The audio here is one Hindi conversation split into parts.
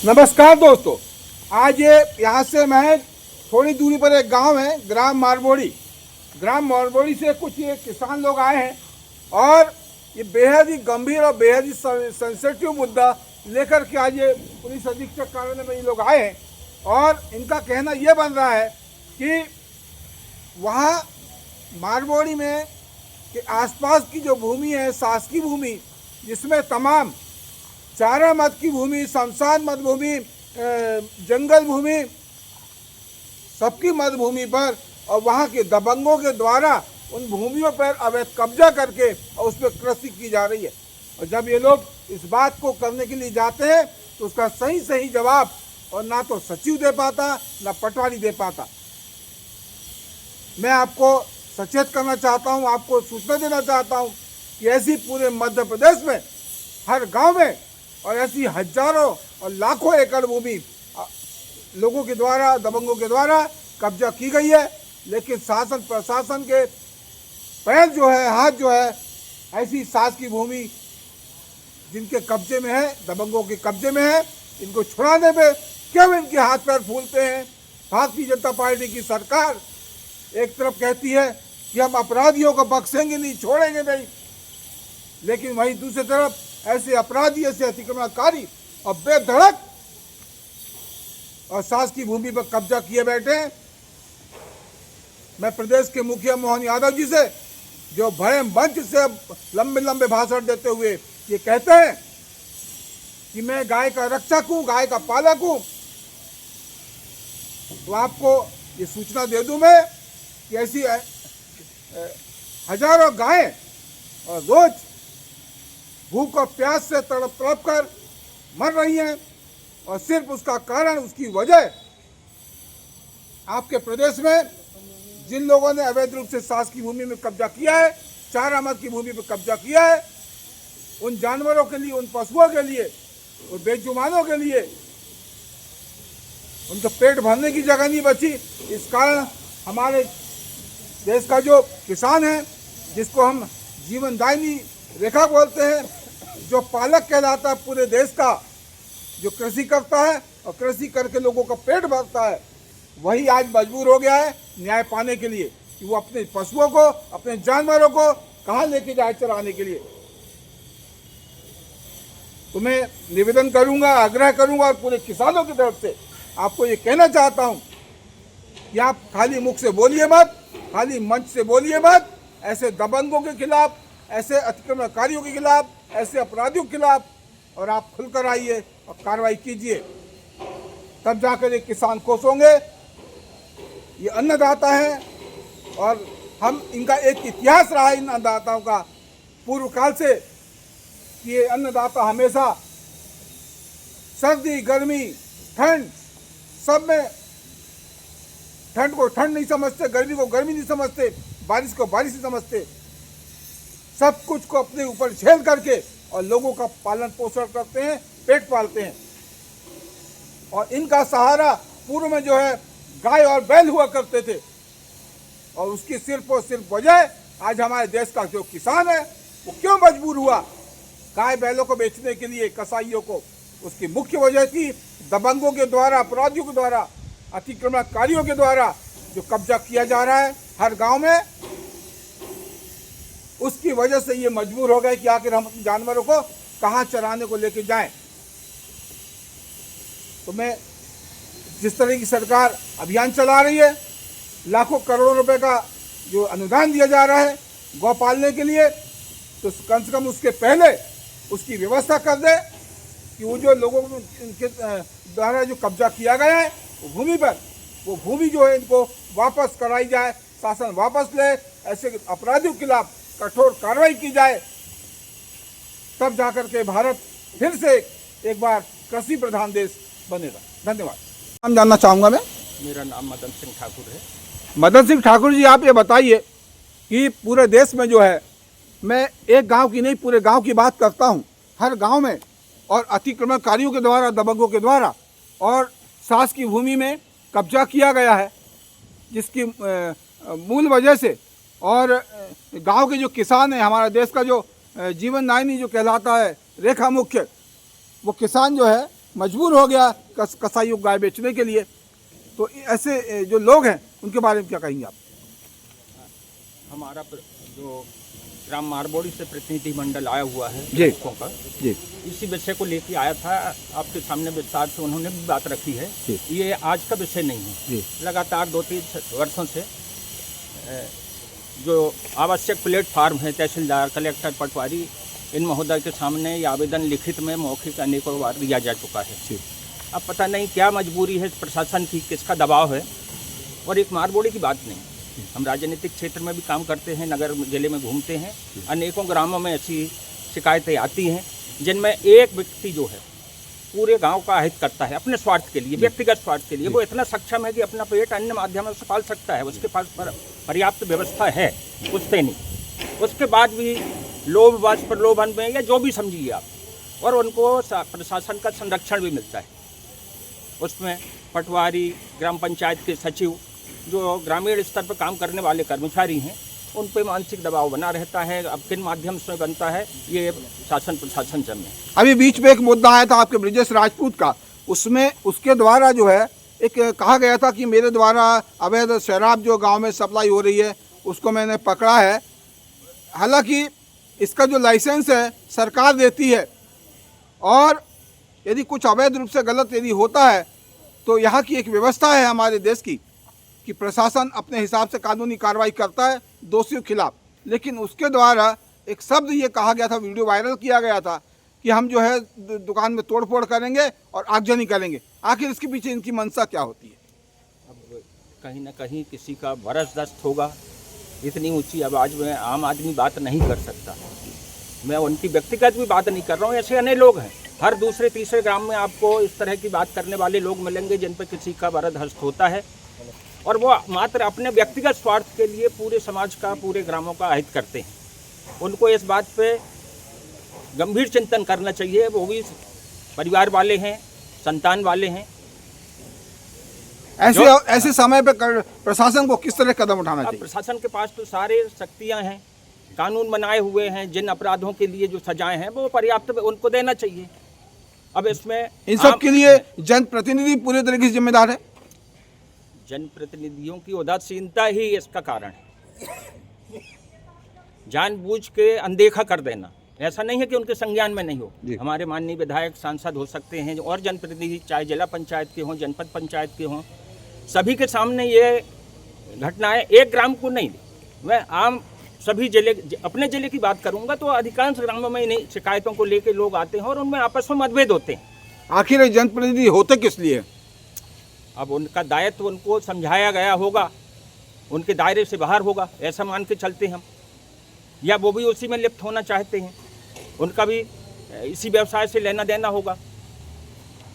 नमस्कार दोस्तों, आज ये यहाँ से मैं थोड़ी दूरी पर एक गांव है ग्राम मारबोड़ी से कुछ ये किसान लोग आए हैं और ये बेहद ही गंभीर और बेहद ही सेंसिटिव मुद्दा लेकर के आज ये पुलिस अधीक्षक कार्यालय में ये लोग आए हैं। और इनका कहना ये बन रहा है कि वहाँ मारबोड़ी में के आसपास की जो भूमि है, शासकीय भूमि, जिसमें तमाम चारा मत की भूमि, शमशान मत भूमि, जंगल भूमि, सबकी मत भूमि पर और वहाँ के दबंगों के द्वारा उन भूमियों पर अवैध कब्जा करके और उस पर कृषि की जा रही है। और जब ये लोग इस बात को करने के लिए जाते हैं तो उसका सही जवाब और ना तो सचिव दे पाता, ना पटवारी दे पाता। मैं आपको सचेत करना चाहता हूँ, आपको सूचना देना चाहता हूँ कि ऐसी पूरे मध्य प्रदेश में हर गांव में और ऐसी हजारों और लाखों एकड़ भूमि लोगों के द्वारा, दबंगों के द्वारा कब्जा की गई है। लेकिन शासन प्रशासन के पैर जो है, हाथ जो है, ऐसी शासकीय भूमि जिनके कब्जे में है, दबंगों के कब्जे में है, इनको छुड़ाने पे क्यों इनके हाथ पैर फूलते हैं। भारतीय जनता पार्टी की सरकार एक तरफ कहती है कि हम अपराधियों को बख्शेंगे नहीं, छोड़ेंगे नहीं, लेकिन वहीं दूसरी तरफ ऐसे अपराधी, ऐसे अतिक्रमणकारी और बेधड़क और शासकीय भूमि पर कब्जा किए बैठे हैं। मैं प्रदेश के मुखिया मोहन यादव जी से, जो बड़े मंच से लंबे भाषण देते हुए ये कहते हैं कि मैं गाय का रक्षक हूं, गाय का पालक हूं, तो आपको ये सूचना दे दूं मैं कि ऐसी हजारों गायें और रोज भूख और प्यास से तड़प कर मर रही हैं। और सिर्फ उसका कारण, उसकी वजह आपके प्रदेश में जिन लोगों ने अवैध रूप से शासकीय भूमि में कब्जा किया है, चारा मत की भूमि पर कब्जा किया है, उन जानवरों के लिए, उन पशुओं के लिए, उन बेजुबानों के लिए उनका पेट भरने की जगह नहीं बची। इस कारण हमारे देश का जो किसान है, जिसको हम जीवनदायिनी रेखा बोलते हैं, जो पालक कहलाता है पूरे देश का, जो कृषि करता है और कृषि करके लोगों का पेट भरता है, वही आज मजबूर हो गया है न्याय पाने के लिए कि वो अपने पशुओं को, अपने जानवरों को कहाँ लेके जाए चराने के लिए। तो मैं निवेदन करूंगा, आग्रह करूंगा और पूरे किसानों की तरफ से आपको ये कहना चाहता हूं कि आप खाली मुख से बोलिए मत, खाली मंच से बोलिए मत। ऐसे दबंगों के खिलाफ, ऐसे अतिक्रमणकारियों के खिलाफ, ऐसे अपराधियों के खिलाफ और आप खुलकर आइए और कार्रवाई कीजिए, तब जाकर ये किसान खुश होंगे। ये अन्नदाता है और हम इनका एक इतिहास रहा है इन अन्नदाताओं का पूर्व काल से कि ये अन्नदाता हमेशा सर्दी, गर्मी, ठंड, सब में ठंड को ठंड नहीं समझते, गर्मी को गर्मी नहीं समझते, बारिश को बारिश नहीं समझते, सब कुछ को अपने ऊपर झेल करके और लोगों का पालन पोषण करते हैं, पेट पालते हैं। और इनका सहारा पूर्व में जो है गाय और बैल हुआ करते थे और उसकी सिर्फ और सिर्फ वजह आज हमारे देश का जो किसान है वो क्यों मजबूर हुआ गाय बैलों को बेचने के लिए कसाईयों को। उसकी मुख्य वजह थी दबंगों के द्वारा, अपराधियों के द्वारा, अतिक्रमणकारियों के द्वारा जो कब्जा किया जा रहा है हर गांव में। उसकी वजह से ये मजबूर हो गए कि आखिर हम अपने जानवरों को कहाँ चराने को लेके जाएं। तो मैं जिस तरह की सरकार अभियान चला रही है, लाखों करोड़ों रुपए का जो अनुदान दिया जा रहा है गौ पालने के लिए, तो कम से कम उसके पहले उसकी व्यवस्था कर दे कि वो जो लोगों के द्वारा जो कब्जा किया गया है वो भूमि पर, वो भूमि जो है इनको वापस कराई जाए, शासन वापस ले, ऐसे अपराधियों के खिलाफ कठोर कार्रवाई की जाए, तब जाकर के भारत फिर से एक बार कृषि प्रधान देश बनेगा। धन्यवाद। नाम जानना चाहूँगा मैं। मेरा नाम मदन सिंह ठाकुर है। मदन सिंह ठाकुर जी, आप ये बताइए कि पूरे देश में जो है, मैं एक गांव की नहीं पूरे गांव की बात करता हूं, हर गांव में और अतिक्रमणकारियों के द्वारा, दबंगों के द्वारा और शासकीय भूमि में कब्जा किया गया है, जिसकी मूल वजह से और गांव के जो किसान हैं, हमारा देश का जो जीवनदायिनी जो कहलाता है रेखा मुख्य, वो किसान जो है मजबूर हो गया कसाईयों को गाय बेचने के लिए। तो ऐसे जो लोग हैं उनके बारे में क्या कहेंगे आप? हमारा जो ग्राम मारबोड़ी से प्रतिनिधिमंडल आया हुआ है जी का, जी इसी विषय को लेके आया था। आपके सामने विस्तार से उन्होंने भी बात रखी है। ये आज का विषय नहीं है जी। लगातार 2-3 वर्षों से जो आवश्यक प्लेटफार्म है, तहसीलदार, कलेक्टर, पटवारी, इन महोदय के सामने ये आवेदन लिखित में मौखिक अनेकों बार दिया जा चुका है। अब पता नहीं क्या मजबूरी है प्रशासन की, किसका दबाव है। और एक मारबोड़ी की बात नहीं, हम राजनीतिक क्षेत्र में भी काम करते हैं, नगर जिले में घूमते हैं, अनेकों ग्रामों में ऐसी शिकायतें आती हैं जिनमें एक व्यक्ति जो है पूरे गांव का हित करता है अपने स्वार्थ के लिए, व्यक्तिगत स्वार्थ के लिए। वो इतना सक्षम है कि अपना पेट अन्य माध्यमों से पाल सकता है, उसके पास पर्याप्त व्यवस्था है, उससे नहीं। उसके बाद भी लोभवश प्रलोभन में या जो भी समझिए आप, और उनको प्रशासन का संरक्षण भी मिलता है। उसमें पटवारी, ग्राम पंचायत के सचिव, जो ग्रामीण स्तर पर काम करने वाले कर्मचारी हैं, उन पे मानसिक दबाव बना रहता है। अब किन माध्यम से बनता है ये शासन प्रशासन जब में। अभी बीच में एक मुद्दा आया था आपके ब्रिजेश राजपूत का, उसमें उसके द्वारा जो है एक कहा गया था कि मेरे द्वारा अवैध शराब जो गांव में सप्लाई हो रही है उसको मैंने पकड़ा है। हालांकि इसका जो लाइसेंस है सरकार देती है, और यदि कुछ अवैध रूप से गलत यदि होता है तो यहाँ की एक व्यवस्था है हमारे देश की कि प्रशासन अपने हिसाब से कानूनी कार्रवाई करता है दोषियों के खिलाफ। लेकिन उसके द्वारा एक शब्द ये कहा गया था, वीडियो वायरल किया गया था कि हम जो है दुकान में तोड़फोड़ करेंगे और आगजनी करेंगे। आखिर इसके पीछे इनकी मंशा क्या होती है? अब कहीं ना कहीं किसी का बरसदस्त होगा, इतनी ऊंची आवाज़ में आम आदमी बात नहीं कर सकता। मैं उनकी व्यक्तिगत भी बात नहीं कर रहा हूँ, ऐसे अनेक लोग हैं। हर दूसरे तीसरे ग्राम में आपको इस तरह की बात करने वाले लोग मिलेंगे जिन पर किसी का बरदस्त होता है, और वो मात्र अपने व्यक्तिगत स्वार्थ के लिए पूरे समाज का, पूरे ग्रामों का हित करते हैं। उनको इस बात पे गंभीर चिंतन करना चाहिए। वो भी परिवार वाले हैं, संतान वाले हैं। ऐसे समय पे प्रशासन को किस तरह कदम उठाना चाहिए? प्रशासन के पास तो सारे शक्तियां हैं, कानून बनाए हुए हैं। जिन अपराधों के लिए जो सजाएं हैं वो पर्याप्त उनको देना चाहिए। अब इसमें इन सब के लिए जनप्रतिनिधि पूरे तरीके से जिम्मेदार है। जनप्रतिनिधियों की उदासीनता ही इसका कारण है। जानबूझ के अनदेखा कर देना, ऐसा नहीं है कि उनके संज्ञान में नहीं हो। हमारे माननीय विधायक, सांसद हो सकते हैं और जनप्रतिनिधि, चाहे जिला पंचायत के हों, जनपद पंचायत के हों, सभी के सामने ये घटनाएं, एक ग्राम को नहीं, मैं आम सभी जिले, अपने जिले की बात करूंगा तो अधिकांश ग्रामों में इन्हीं शिकायतों को लेकर लोग आते हैं और उनमें आपस में मतभेद होते हैं। आखिर जनप्रतिनिधि होते किस लिए? अब उनका दायित्व उनको समझाया गया होगा, उनके दायरे से बाहर होगा, ऐसा मान के चलते हम, या वो भी उसी में लिप्त होना चाहते हैं, उनका भी इसी व्यवसाय से लेना देना होगा।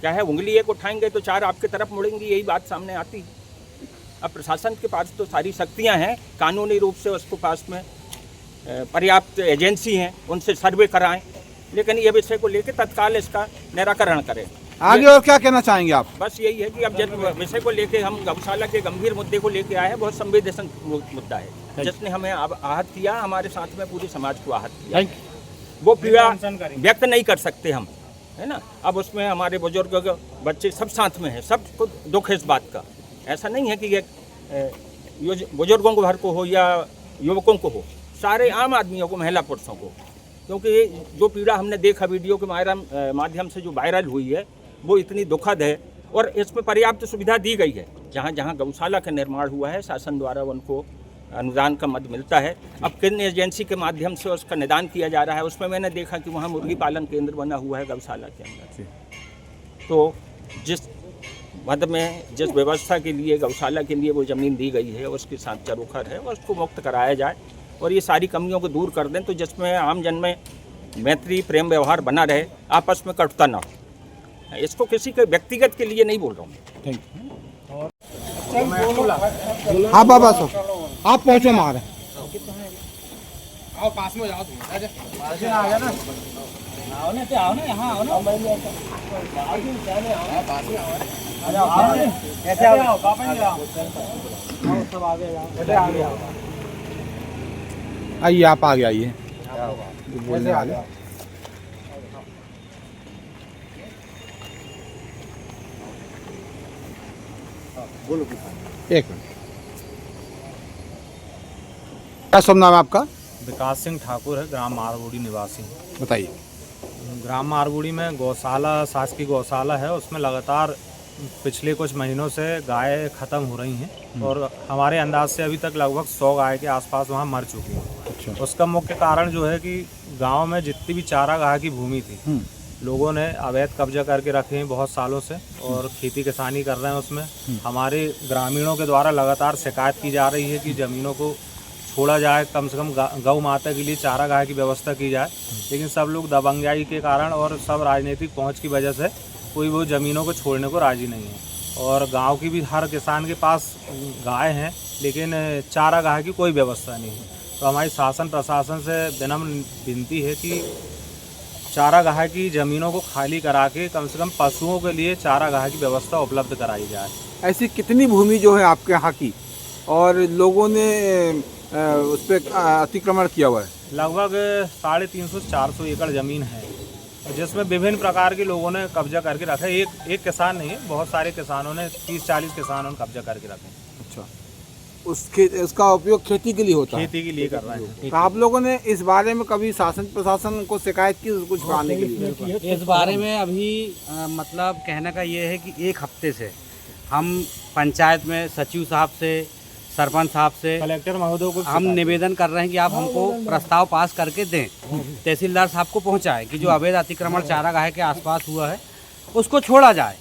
क्या है, उंगली एक उठाएंगे तो 4 आपके तरफ मुड़ेंगी, यही बात सामने आती है। अब प्रशासन के पास तो सारी शक्तियां हैं, कानूनी रूप से उसको पास में पर्याप्त एजेंसी हैं, उनसे सर्वे कराएं, लेकिन ये विषय को लेकर तत्काल इसका निराकरण करें। आगे और क्या कहना चाहेंगे आप? बस यही है कि अब जिस विषय को लेके हम गौशाला के गंभीर मुद्दे को लेके आए हैं, बहुत संवेदनशील मुद्दा है, जिसने हमें आहत किया, हमारे साथ में पूरे समाज को आहत किया। वो पीड़ा व्यक्त नहीं कर सकते हम, है ना। अब उसमें हमारे बुजुर्ग, बच्चे सब साथ में हैं, सबको दुख है इस बात का। ऐसा नहीं है कि ये बुजुर्गों को भर को हो या युवकों को हो, सारे आम आदमियों को, महिला पुरुषों को, क्योंकि जो पीड़ा हमने देखा वीडियो के माध्यम से जो वायरल हुई है वो इतनी दुखद है, और इसमें पर्याप्त सुविधा दी गई है। जहाँ जहाँ गौशाला का निर्माण हुआ है, शासन द्वारा उनको अनुदान का मद मिलता है। अब किन एजेंसी के माध्यम से उसका निदान किया जा रहा है, उसमें मैंने देखा कि वहाँ मुर्गी पालन केंद्र बना हुआ है गौशाला के अंदर। तो जिस मद में, जिस व्यवस्था के लिए, गौशाला के लिए वो ज़मीन दी गई है, उसके साथ चरोखर है, उसको मुक्त कराया जाए और ये सारी कमियों को दूर कर दें, तो जिसमें आम जन में मैत्री, प्रेम व्यवहार बना रहे, आपस में कटुता ना हो। इसको किसी के व्यक्तिगत के लिए नहीं बोल रहा हूँ। Thank you. हाँ बाबा, आप पहुँचो मारे, आओ पास में जाओ, आ गया ना, आओ ना, आओ ना, यहाँ आओ ना, कैसे आओ, सब आगे आओ, आइए, आप आगे आइए, बोलने वाले। बोलो एक मिनट, क्या शुभ नाम है आपका? विकास सिंह ठाकुर है, ग्राम मारबोड़ी निवासी हूँ। बताइए। ग्राम मारबोड़ी में गौशाला, शासकीय गौशाला है, उसमें लगातार पिछले कुछ महीनों से गाय ख़त्म हो रही हैं और हमारे अंदाज से अभी तक लगभग 100 गाय के आसपास वहाँ मर चुकी हैं। अच्छा। उसका मुख्य कारण जो है कि गांव में जितनी भी चारागाह की भूमि थी, लोगों ने अवैध कब्जा करके रखे हैं बहुत सालों से और खेती किसानी कर रहे हैं उसमें। हमारे ग्रामीणों के द्वारा लगातार शिकायत की जा रही है कि ज़मीनों को छोड़ा जाए, कम से कम गौ माता के लिए चारागाह की व्यवस्था की जाए, लेकिन सब लोग दबंगाई के कारण और सब राजनीतिक पहुंच की वजह से कोई वो ज़मीनों को छोड़ने को राज़ी नहीं है। और गांव की भी हर किसान के पास गाय हैं, लेकिन चारागाह की कोई व्यवस्था नहीं है। तो हमारी शासन प्रशासन से विनम्र विनती है कि चारागाह की ज़मीनों को खाली करा के कम से कम पशुओं के लिए चारागाह की व्यवस्था उपलब्ध कराई जाए। ऐसी कितनी भूमि जो है आपके यहाँ की और लोगों ने उस पर अतिक्रमण किया हुआ है? लगभग 350-400 एकड़ ज़मीन है, जिसमें विभिन्न प्रकार के लोगों ने कब्जा करके रखा है। एक किसान नहीं है, बहुत सारे किसानों ने 30-40 किसानों ने कब्जा करके रखे हैं। अच्छा। उसका उपयोग खेती के लिए होता है? खेती के लिए कर रहे हैं। तो आप लोगों ने इस बारे में कभी शासन प्रशासन को शिकायत की कुछ पाने के लिए? इस बारे में अभी मतलब कहने का ये है कि एक हफ्ते से हम पंचायत में सचिव साहब से, सरपंच साहब से, कलेक्टर महोदय को हम निवेदन कर रहे हैं कि आप हमको प्रस्ताव पास करके दें, तहसीलदार साहब को पहुंचाएं कि जो अवैध अतिक्रमण चारागाह के आसपास हुआ है उसको छोड़ा जाए।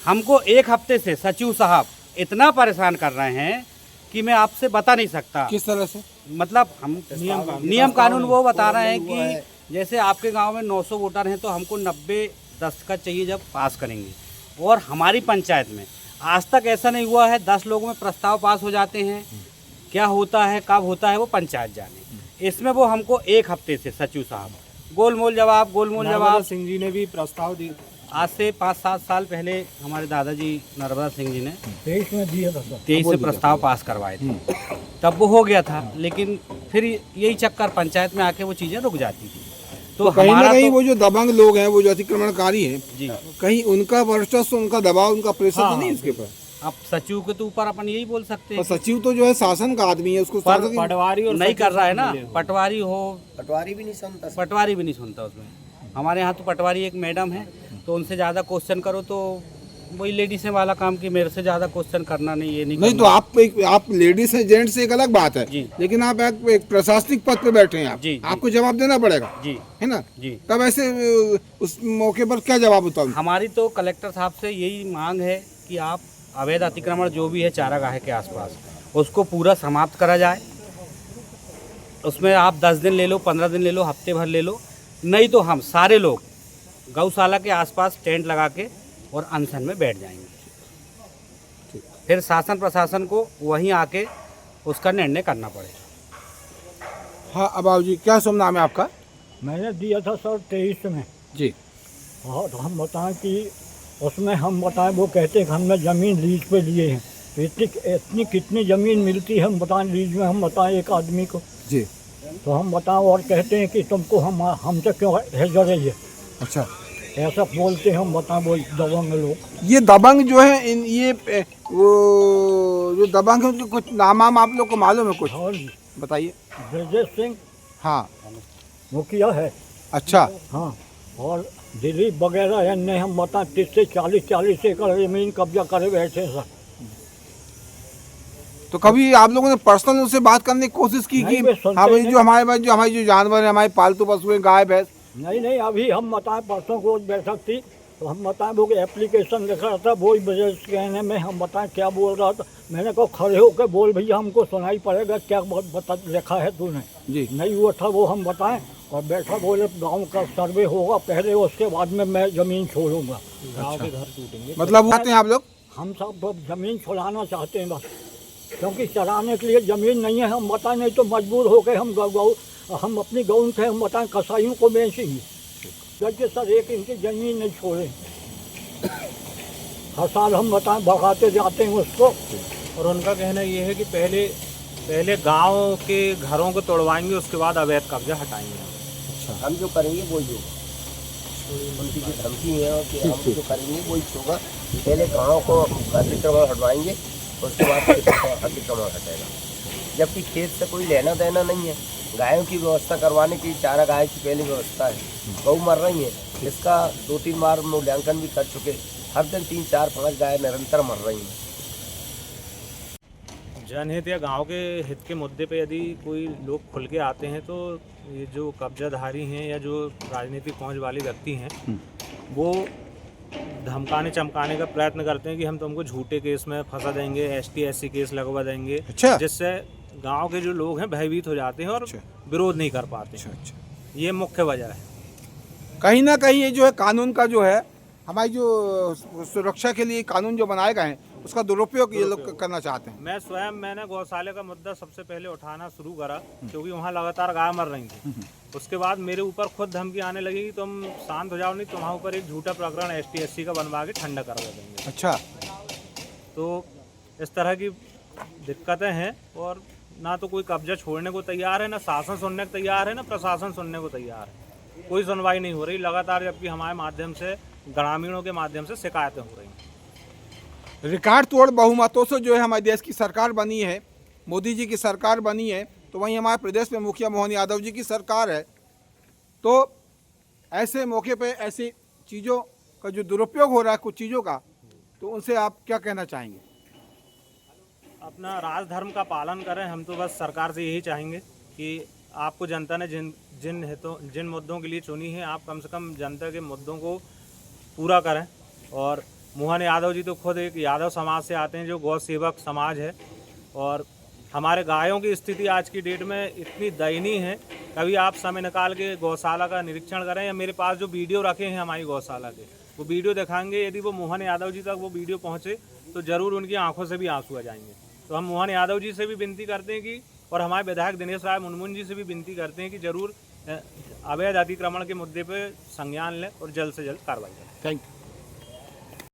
हमको एक हफ्ते से सचिव साहब इतना परेशान कर रहे हैं कि मैं आपसे बता नहीं सकता। किस तरह से? मतलब हम नियम कानून वो बता रहे हैं कि जैसे आपके गांव में 900 वोटर हैं तो हमको 90 दस्तखत चाहिए जब पास करेंगे, और हमारी पंचायत में आज तक ऐसा नहीं हुआ है। 10 लोगों में प्रस्ताव पास हो जाते हैं, क्या होता है कब होता है वो पंचायत जाने। इसमें वो हमको एक हफ्ते से सचिव साहब गोलमोल जवाब सिंह जी ने भी प्रस्ताव दी। आज से 5-7 साल पहले हमारे दादाजी नर्मदा सिंह जी ने 23 में प्रस्ताव पास करवाए थे, तब वो हो गया था, लेकिन फिर यही चक्कर पंचायत में आके वो चीज़ें रुक जाती थी। तो कहीं ना कहीं वो जो दबंग लोग हैं, वो जो अतिक्रमणकारी हैं जी, कहीं उनका वर्चस्व, उनका दबाव, उनका प्रेशर तो नहीं इसके ऊपर? अब सचिव के तो ऊपर अपन यही बोल सकते हैं। और सचिव तो जो है शासन का आदमी है, उसको पटवारी और नहीं कर रहा है ना, पटवारी भी नहीं सुनता उसमें। हमारे यहाँ तो पटवारी एक मैडम है, तो उनसे ज़्यादा क्वेश्चन करो तो वही लेडीज है वाला काम, कि मेरे से ज़्यादा क्वेश्चन करना नहीं, ये नहीं तो आप लेडीज हैं, जेंट्स एक अलग बात है जी, लेकिन आप एक प्रशासनिक पद पे बैठे हैं आप जी, आपको जवाब देना पड़ेगा जी, है ना जी। तब ऐसे उस मौके पर क्या जवाब होता है? हमारी तो कलेक्टर साहब से यही मांग है कि आप अवैध अतिक्रमण जो भी है चारागाह के आसपास, उसको पूरा समाप्त करा जाए। उसमें आप 10 दिन ले लो, 15 दिन ले लो, हफ्ते भर ले लो, नहीं तो हम सारे लोग गौशाला के आसपास टेंट लगा के और अनशन में बैठ जाएंगे। फिर शासन प्रशासन को वहीं आके उसका निर्णय करना पड़ेगा। हाँ अबाव जी, क्या शुभ नाम है आपका? मैंने दिया था सर 23 में जी। हाँ, तो हम बताएं कि उसमें हम बताएं, वो कहते हैं कि हमने ज़मीन लीज पे लिए हैं, तो इतनी कितनी ज़मीन मिलती है हम बताएं लीज में, हम बताएं एक आदमी को जी, तो हम बताएं, और कहते हैं कि तुमको हमसे क्यों है रही है, अच्छा ऐसा बोलते हैं। हम बताएं वो दबंग लोग, ये दबंग जो है ये वो जो दबंग है उनके कुछ नाम आप लोग को मालूम है कुछ? और बताइए। ब्रजेश सिंह हाँ, मुखिया है। अच्छा। हाँ, और दिलीप वगैरह ने हम बताएं 30 से 40 एकड़ ज़मीन कब्जा करे बैठे सर। तो कभी आप लोगों ने पर्सनल उससे बात करने की कोशिश की कि हाँ भाई जो हमारे जो जानवर है, हमारे पालतू पशु हैं, गाय भैंस? नहीं, अभी हम बताएं परसों को बैठक थी तो हम बताएं वो एप्लीकेशन लिख रहा था, वो बजट कहने में हम बताएं क्या बोल रहा था। मैंने कहा खड़े होकर बोल भैया, हमको सुनाई पड़ेगा क्या लिखा है तूने जी। नहीं हुआ था वो हम बताएं, और बैठा बोले गांव का सर्वे होगा पहले, उसके बाद में मैं ज़मीन छोड़ूंगा। गाँव के घर टूटेंगे। मतलब आते हैं आप लोग? हम सब ज़मीन छुड़ाना चाहते हैं बस, क्योंकि चराने के लिए ज़मीन नहीं है। हम बताएं, नहीं तो मजबूर होकर हम अपनी गऊ थे, हम बताएं कसाईयों को बेचेंगे, जबकि सर एक इनकी ज़मीन नहीं छोड़े। हर साल हम बताएं भगाते जाते हैं उसको। और उनका कहना ये है कि पहले गांव के घरों को तोड़वाएंगे, उसके बाद अवैध कब्जा हटाएंगे। हम जो करेंगे वो जो उनकी जो धमकी है और कि हम जो करेंगे वही होगा। पहले गाँव को अतिक्रमण हटवाएंगे, उसके बाद अतिक्रमण हटेगा। जबकि खेत से कोई लेना देना नहीं है। गायों की व्यवस्था करवाने की चारा गाय की पहले व्यवस्था है। गऊ मर रही है, इसका 2-3 बार मूल्यांकन भी कर चुके। हर दिन 3, 4, 5 गाय निरंतर मर रही हैं। जनहित या गांव के हित के मुद्दे पे यदि कोई लोग खुल के आते हैं तो ये जो कब्जाधारी हैं या जो राजनीतिक पहुंच वाले व्यक्ति हैं वो धमकाने चमकाने का प्रयत्न करते हैं कि हम तुमको झूठे केस में फंसा देंगे, ST SC केस लगवा देंगे। अच्छा। जिससे गांव के जो लोग हैं भयभीत हो जाते हैं और विरोध नहीं कर पाते। ये मुख्य वजह है। कहीं ना कहीं ये जो है कानून का जो है, हमारी जो सुरक्षा के लिए कानून जो बनाए गए हैं उसका दुरुपयोग ये लोग करना चाहते हैं। मैंने गौशाले का मुद्दा सबसे पहले उठाना शुरू करा क्योंकि वहाँ लगातार गाय मर रही थी। उसके बाद मेरे ऊपर खुद धमकी आने लगी कि तुम शांत हो जाओ, नहीं तुम्हारे ऊपर एक झूठा प्रकरण ST SC का बनवा के ठंडा करवा देंगे। अच्छा। तो इस तरह की दिक्कतें हैं और ना तो कोई कब्जा छोड़ने को तैयार है, ना शासन सुनने को तैयार है, ना प्रशासन सुनने को तैयार है। कोई सुनवाई नहीं हो रही लगातार, जबकि हमारे माध्यम से ग्रामीणों के माध्यम से शिकायतें हो रही हैं। रिकॉर्ड तोड़ बहुमतों से जो है हमारे देश की सरकार बनी है, मोदी जी की सरकार बनी है, तो वहीं हमारे प्रदेश में मुखिया मोहन यादव जी की सरकार है। तो ऐसे मौके पे ऐसी चीज़ों का जो दुरुपयोग हो रहा है कुछ चीज़ों का, तो उनसे आप क्या कहना चाहेंगे? अपना राजधर्म का पालन करें। हम तो बस सरकार से यही चाहेंगे कि आपको जनता ने जिन मुद्दों के लिए चुनी है, आप कम से कम जनता के मुद्दों को पूरा करें। और मोहन यादव जी तो खुद एक यादव समाज से आते हैं जो गौ सेवक समाज है, और हमारे गायों की स्थिति आज की डेट में इतनी दयनीय है। कभी आप समय निकाल के गौशाला का निरीक्षण करें, या मेरे पास जो वीडियो रखे हैं हमारी गौशाला के, वो वीडियो दिखाएंगे। यदि वो मोहन यादव जी तक वो वीडियो पहुँचे तो ज़रूर उनकी आंखों से भी आंसू आ जाएंगे। तो हम मोहन यादव जी से भी विनती करते हैं कि, और हमारे विधायक दिनेश राय मुनमुन जी से भी विनती करते हैं कि ज़रूर अवैध अतिक्रमण के मुद्दे पर संज्ञान लें और जल्द से जल्द कार्रवाई करें। Thank you.